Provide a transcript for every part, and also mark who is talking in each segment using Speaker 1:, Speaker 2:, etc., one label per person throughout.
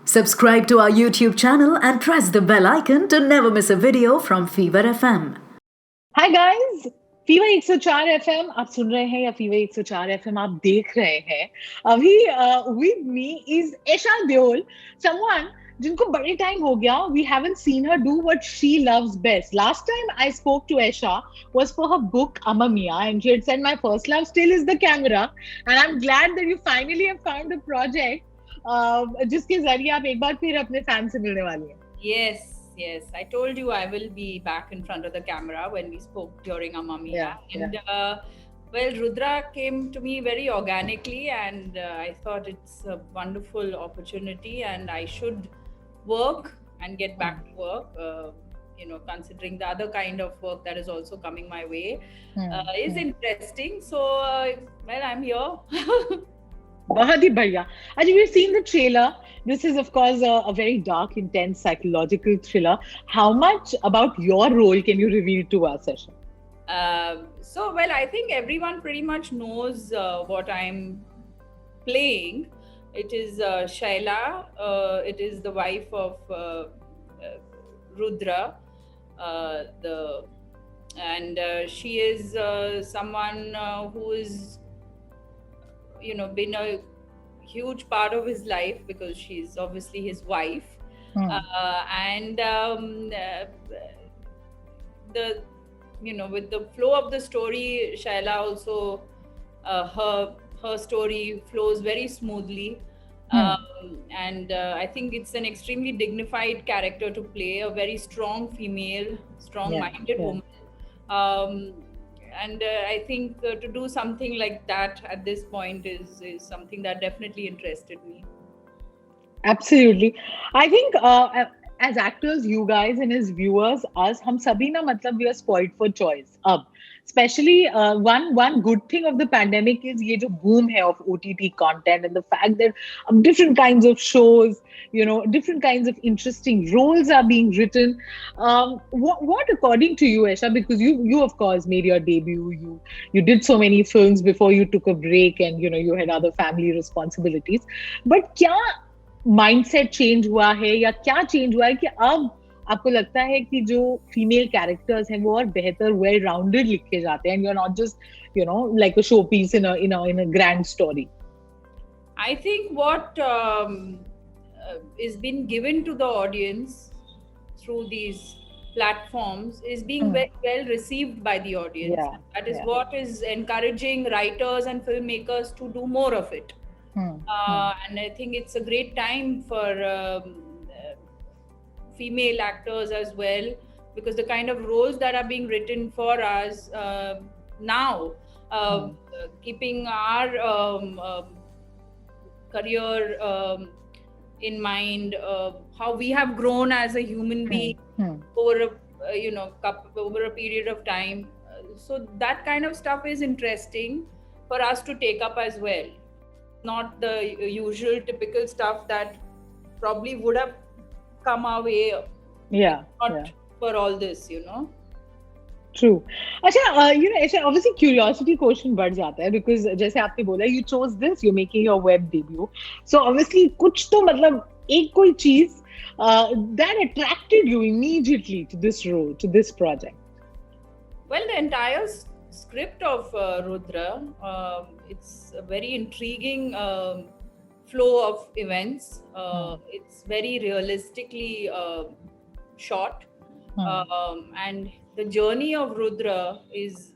Speaker 1: Subscribe to our YouTube channel and press the bell icon to never miss a video from Fever FM.
Speaker 2: Hi guys, fever 104 FM आप सुन रहे हैं या fever 104 FM आप देख रहे हैं अभी with me is Esha Deol, someone जिनको बड़े टाइम हो गया we haven't seen her do what she loves best. Last time I spoke to Esha was for her book Amma Mia and she had said my first love still is the camera and I'm glad that you finally have found a project जिसके जरिए आप एक बार फिर अपने fan से मिलने वाली हैं.
Speaker 3: Yes. I told you I will be back in front of the camera when we spoke during Amma Mia. Well, Rudra came to me very organically and I thought it's a wonderful opportunity and I should work and get back to work. Considering the other kind of work that is also coming my way is interesting. So, I'm here.
Speaker 2: बहुत ही बढ़िया. Ajay, we've seen the trailer. This is, of course, a very dark, intense, psychological thriller. How much about your role can you reveal to us, Esha?
Speaker 3: I think everyone pretty much knows what I'm playing. It is Shaila. It is the wife of Rudra. She is someone who is been a huge part of his life because she's obviously his wife. With the flow of the story, Shaila also her story flows very smoothly. I think it's an extremely dignified character to play, a very strong female, strong-minded woman. I think to do something like that at this point is something that definitely interested me.
Speaker 2: Absolutely. I think as actors, you guys and as viewers, us, hum sabhi na matlab we are spoiled for choice. Especially one good thing of the pandemic is ye jo boom hai of OTT content and the fact that different kinds of shows, different kinds of interesting roles are being written. What according to you, Esha, because you of course made your debut, you did so many films before you took a break and you had other family responsibilities. But kya mindset change हुआ है या क्या change हुआ है कि अब आपको लगता है कि जो फीमेल कैरेक्टर्स हैं वो और बेहतर वेल राउंडेड लिखे जाते हैं and you're not just like a showpiece in a grand story?
Speaker 3: I think what is being given to the audience through these platforms is being very well received by the audience. That is what is encouraging writers and filmmakers to do more of it. And I think it's a great time for female actors as well, because the kind of roles that are being written for us now, keeping our career in mind, how we have grown as a human being over a period of time. So that kind of stuff is interesting for us to take up as well. Not the usual typical stuff that probably would have come our way. For all this,
Speaker 2: True. Esha, obviously curiosity quotient बढ़ जाता है because जैसे आपने बोला you chose this, you're making your web debut. So obviously कुछ तो मतलब एक कोई चीज that attracted you immediately to this role, to this project.
Speaker 3: Well, the entire script of Rudra, it's a very intriguing flow of events. It's very realistically shot. And the journey of Rudra is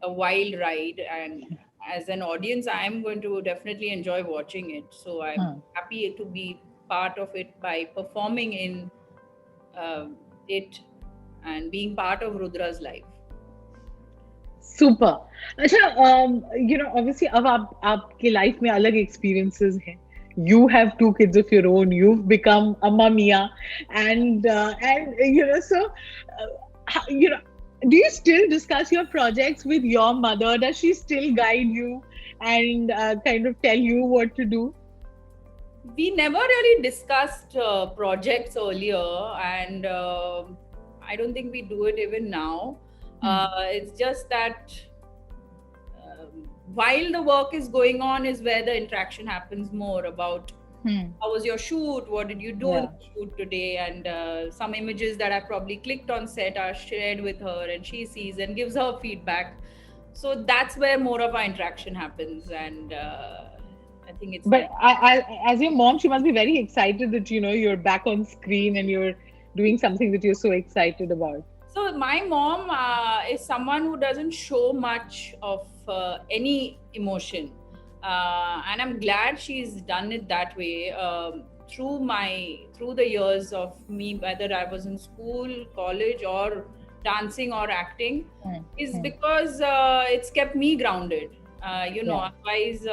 Speaker 3: a wild ride, and as an audience I'm going to definitely enjoy watching it. So I'm happy to be part of it by performing in it and being part of Rudra's life.
Speaker 2: Super. अच्छा, obviously अब आपके life में अलग experiences हैं. You have 2 kids of your own. You've become Amma Mia, and do you still discuss your projects with your mother? Does she still guide you and kind of tell you what to do?
Speaker 3: We never really discussed projects earlier, and I don't think we do it even now. It's just that while the work is going on is where the interaction happens more about how was your shoot? What did you do in the shoot today? And some images that I probably clicked on set are shared with her, and she sees and gives her feedback. So that's where more of our interaction happens, and I think it's.
Speaker 2: But as your mom, she must be very excited that you're back on screen and you're doing something that you're so excited about.
Speaker 3: So my mom is someone who doesn't show much of any emotion, and I'm glad she's done it that way through the years of me, whether I was in school, college, or dancing or acting, is because it's kept me grounded. Otherwise,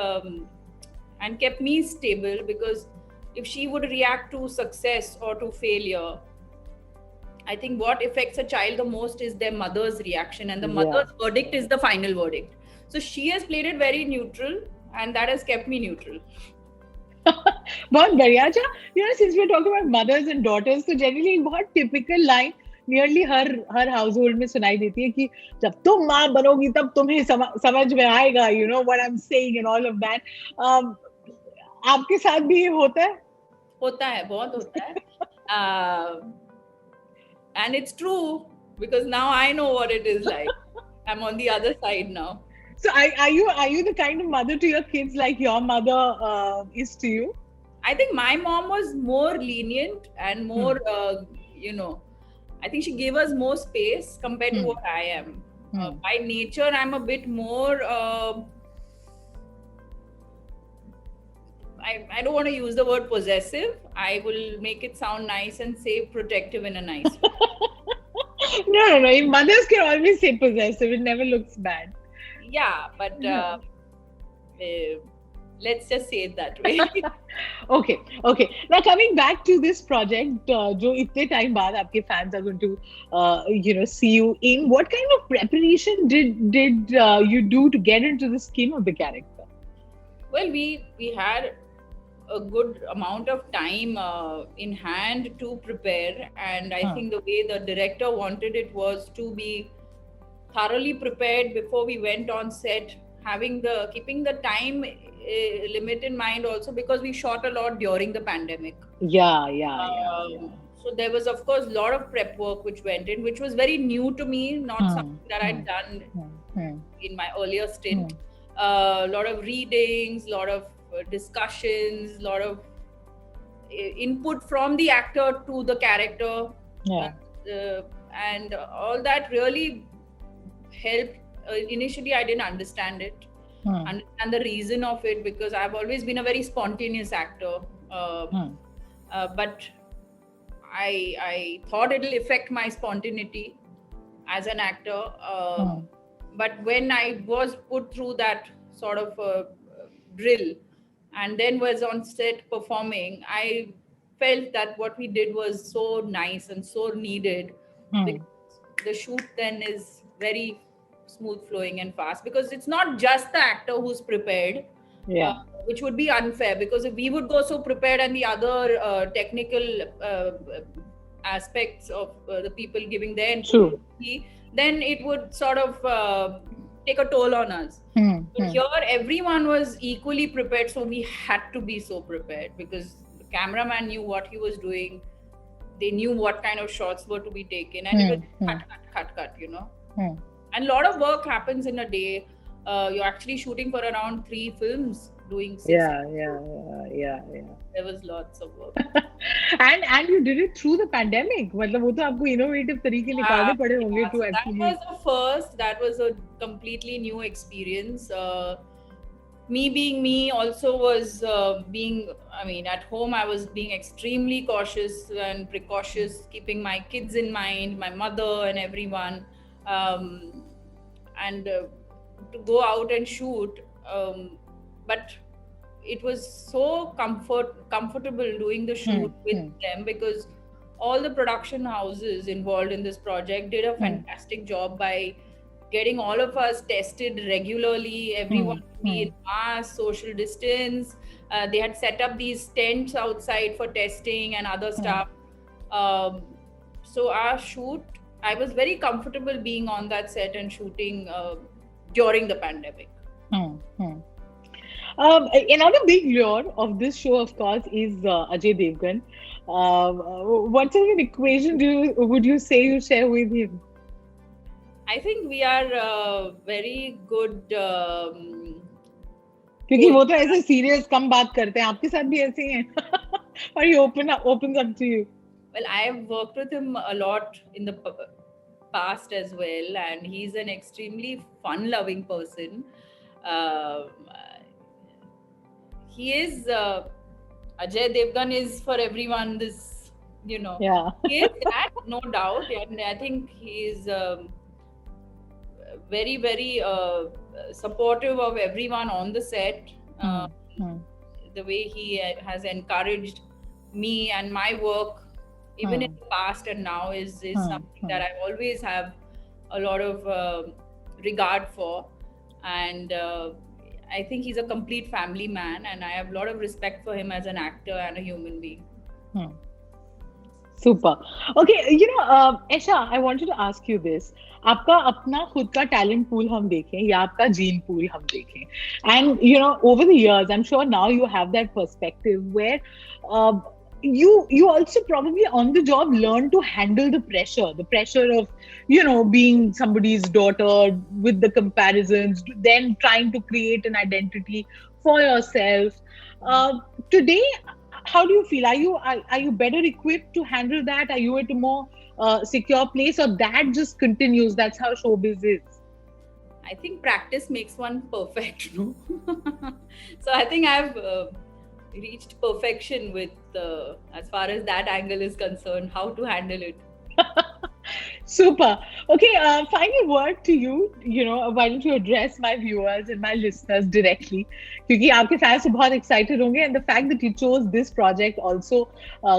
Speaker 3: and kept me stable, because if she would react to success or to failure, I think what affects a child the most is their mother's reaction, and the mother's verdict is the final verdict. So she has played it very neutral, and that has kept me neutral.
Speaker 2: बहुत बढ़िया. Since we're talking about mothers and daughters, so generally एक बहुत typical line nearly हर household में सुनाई देती है कि जब तुम माँ बनोगी तब तुम्हें समझ में आएगा, what I'm saying and all of that. आपके साथ भी ये होता है?
Speaker 3: होता है, बहुत होता है. And it's true, because now I know what it is like. I'm on the other side now.
Speaker 2: So are you the kind of mother to your kids like your mother is to you?
Speaker 3: I think my mom was more lenient and more, I think she gave us more space compared to what I am. By nature, I'm a bit more, I don't want to use the word possessive. I will make it sound nice and say protective in a nice way.
Speaker 2: No. Mothers can always say possessive. It never looks bad.
Speaker 3: Yeah, but let's just say it that way.
Speaker 2: Okay. Now coming back to this project, jo itne time baad aapke fans are going to, see you in. What kind of preparation did you do to get into the skin of the character?
Speaker 3: Well, we had a good amount of time in hand to prepare, and I think the way the director wanted it was to be thoroughly prepared before we went on set, keeping the time limit in mind also, because we shot a lot during the pandemic.
Speaker 2: Yeah.
Speaker 3: So there was, of course, a lot of prep work which went in, which was very new to me, not something that I'd done in my earlier stint. A lot of readings, a lot of discussions, a lot of input from the actor to the character, and all that really helped. Initially, I didn't understand it, understand the reason of it, because I've always been a very spontaneous actor, but I thought it'll affect my spontaneity as an actor. But when I was put through that sort of drill and then was on set performing, I felt that what we did was so nice and so needed. Because the shoot then is very smooth flowing and fast, because it's not just the actor who's prepared, which would be unfair, because if we would go so prepared and the other technical aspects of the people giving their input, then it would sort of take a toll on us. But here everyone was equally prepared, so we had to be so prepared, because the cameraman knew what he was doing, they knew what kind of shots were to be taken, and it was cut, and a lot of work happens in a day. You're actually shooting for around 3 films, doing 6 There was lots of work.
Speaker 2: and you did it through the pandemic. मतलब वो तो आपको innovative तरीके निकालने पड़े होंगे to actually.
Speaker 3: That was the first. That was a completely new experience. Me being me also was at home I was being extremely cautious and precautious, keeping my kids in mind, my mother and everyone, and to go out and shoot. But it was so comfortable doing the shoot with them, because all the production houses involved in this project did a fantastic job by getting all of us tested regularly, everyone to be in mask, social distance. They had set up these tents outside for testing and other stuff. So our shoot, I was very comfortable being on that set and shooting during the pandemic.
Speaker 2: Another big lure of this show, of course, is Ajay Devgn. What sort of an equation would you say you share with him?
Speaker 3: I think we are very good.
Speaker 2: क्योंकि वो तो ऐसे serious कम बात करते हैं, आपके साथ भी ऐसे ही हैं. Or he opens up to you?
Speaker 3: Well, I have worked with him a lot in the past as well, and he's an extremely fun-loving person. Uh, he is Ajay Devgn is for everyone. This,
Speaker 2: Yeah.
Speaker 3: he is that, no doubt, and I think he is very, very supportive of everyone on the set. The way he has encouraged me and my work, even in the past and now, is something that I always have a lot of regard for. And I think he's a complete family man, and I have a lot of respect for him as an actor and a human being.
Speaker 2: Super. Okay, Esha, I wanted to ask you this. आपका अपना खुद का talent pool हम देखें या आपका gene pool हम देखें. And, over the years, I'm sure now you have that perspective where you also probably on the job learn to handle the pressure of, being somebody's daughter with the comparisons, then trying to create an identity for yourself. Today, how do you feel? Are you better equipped to handle that? Are you at a more secure place, or that just continues? That's how showbiz is.
Speaker 3: I think practice makes one perfect, no? So I think I've reached perfection with, as far as that angle is concerned, how to handle it.
Speaker 2: Super. Okay, final word to you. Why don't you address my viewers and my listeners directly? क्योंकि आपके fans तो बहुत excited होंगे, and the fact that you chose this project also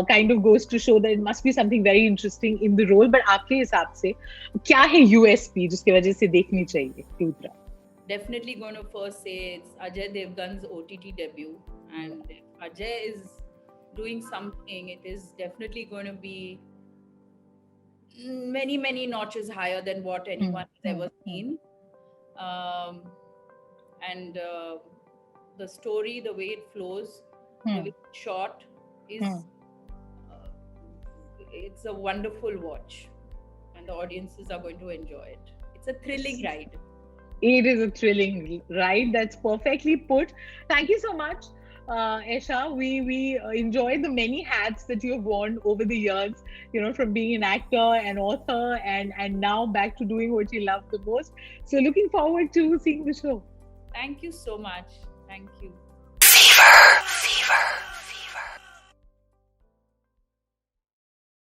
Speaker 2: kind of goes to show that it must be something very interesting in the role. But आपके हिसाब से क्या है USP जिसकी वजह से देखनी चाहिए Rudra?
Speaker 3: Definitely going to first say it's Ajay Devgn's OTT debut, and if Ajay is doing something, it is definitely going to be many, many notches higher than what anyone has ever seen. And the story, the way it flows, the way it's shot is it's a wonderful watch, and the audiences are going to enjoy it. It's a thrilling ride.
Speaker 2: It is a thrilling ride. That's perfectly put. Thank you so much, Esha. We enjoyed the many hats that you have worn over the years, from being an actor, an author, and now back to doing what you love the most. So looking forward to seeing the show.
Speaker 3: Thank you so much. Thank you.
Speaker 1: Fever.